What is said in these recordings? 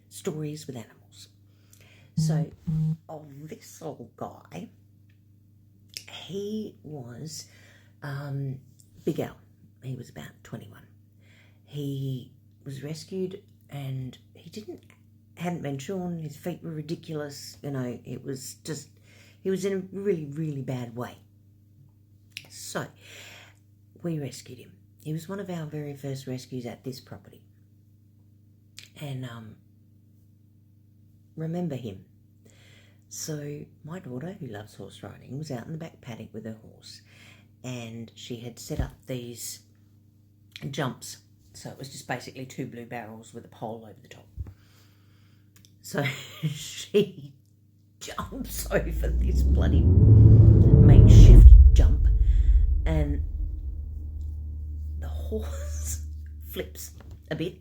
stories with animals. So, this old guy, he was Big Al. He was about 21. He was rescued and hadn't been shorn. His feet were ridiculous. It was just, he was in a really, really bad way. So, we rescued him. He was one of our very first rescues at this property. And remember him. So my daughter, who loves horse riding, was out in the back paddock with her horse, and she had set up these jumps. So it was just basically 2 blue barrels with a pole over the top. So she jumps over this bloody makeshift jump, and the horse flips a bit.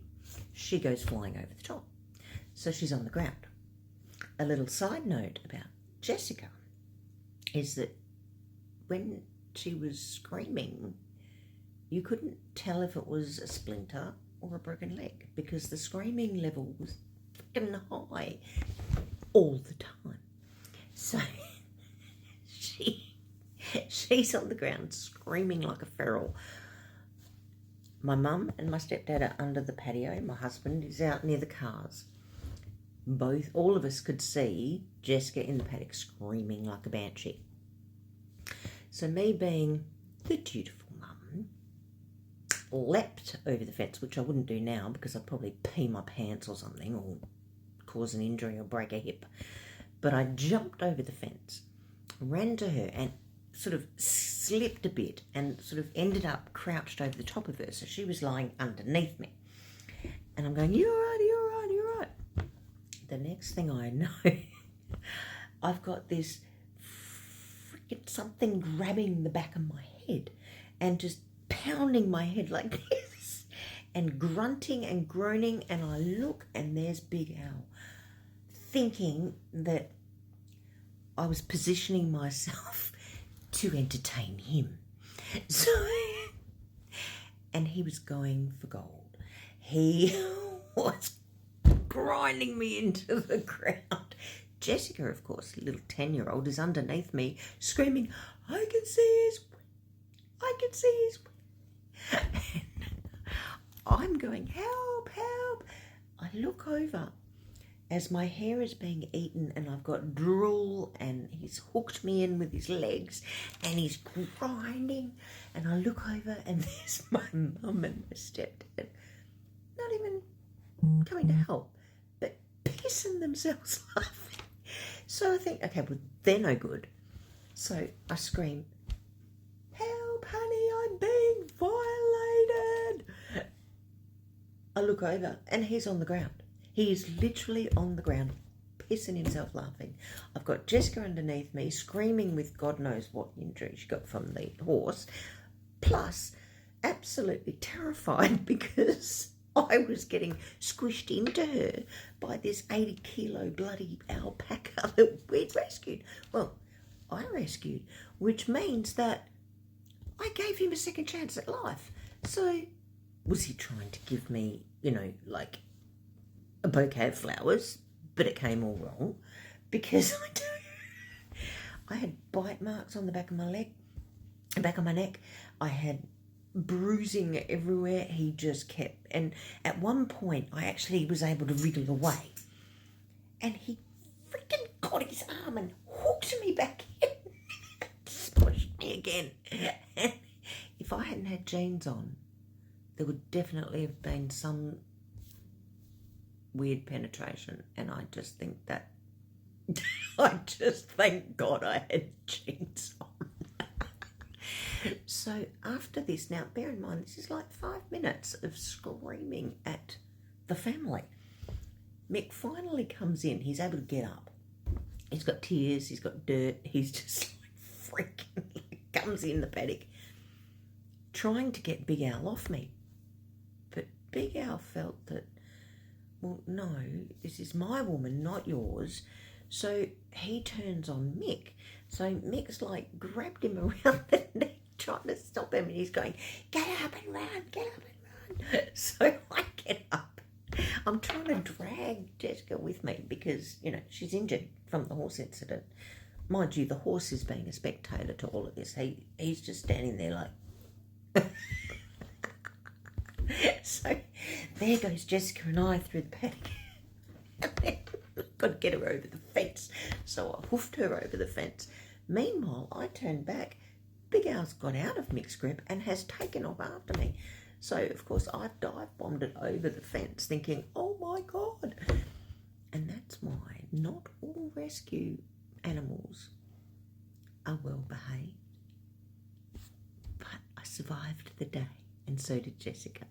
She goes flying over the top. So she's on the ground. A little side note about Jessica is that when she was screaming, you couldn't tell if it was a splinter or a broken leg because the screaming level was fucking high all the time. So she's on the ground screaming like a feral. My mum and my stepdad are under the patio. My husband is out near the cars. All of us could see Jessica in the paddock screaming like a banshee. So me being the dutiful mum, leapt over the fence, which I wouldn't do now because I'd probably pee my pants or something or cause an injury or break a hip. But I jumped over the fence, ran to her and sort of slipped a bit and sort of ended up crouched over the top of her. So she was lying underneath me. And I'm going, you're right, you're right, you're right. The next thing I know, I've got this freaking something grabbing the back of my head and just pounding my head like this and grunting and groaning, and I look and there's Big Al, thinking that I was positioning myself to entertain him. So, and he was going for gold. He was grinding me into the ground. Jessica, of course, a little 10-year-old, is underneath me screaming, I can see his wing. I can see his wing. And I'm going, help, help. I look over as my hair is being eaten and I've got drool and he's hooked me in with his legs and he's grinding, and I look over and there's my mum and my stepdad not even coming to help, but pissing themselves laughing. So I think, okay, well, they're no good. So I scream, help, honey, I'm being violated. I look over and he's on the ground. He is literally on the ground, pissing himself laughing. I've got Jessica underneath me, screaming with God knows what injury she got from the horse, plus absolutely terrified because I was getting squished into her by this 80-kilo bloody alpaca that we'd rescued. Well, I rescued, which means that I gave him a second chance at life. So was he trying to give me, like a bouquet of flowers? But it came all wrong because I had bite marks on the back of my leg, the back of my neck. I had bruising everywhere. He just kept, and at one point I actually was able to wriggle away, and he freaking got his arm and hooked me back in, smushed me again. And if I hadn't had jeans on, there would definitely have been some weird penetration, and I just think that I just thank God I had jeans on. So after this, now bear in mind, this is like 5 minutes of screaming at the family. Mick finally comes in. He's able to get up. He's got tears. He's got dirt. He's just like freaking comes in the paddock trying to get Big Al off me. But Big Al felt that, well, no, this is my woman, not yours. So he turns on Mick. So Mick's like grabbed him around the neck, trying to stop him, and he's going, get up and run, get up and run. So I get up. I'm trying to drag Jessica with me because, you know, she's injured from the horse incident. Mind you, the horse is being a spectator to all of this. He's just standing there like... So there goes Jessica and I through the paddock. Got to get her over the fence. So I hoofed her over the fence. Meanwhile, I turned back. Big Al's got out of mixed grip and has taken off after me. So, of course, I dive-bombed it over the fence thinking, oh my God. And that's why not all rescue animals are well behaved. But I survived the day, and so did Jessica.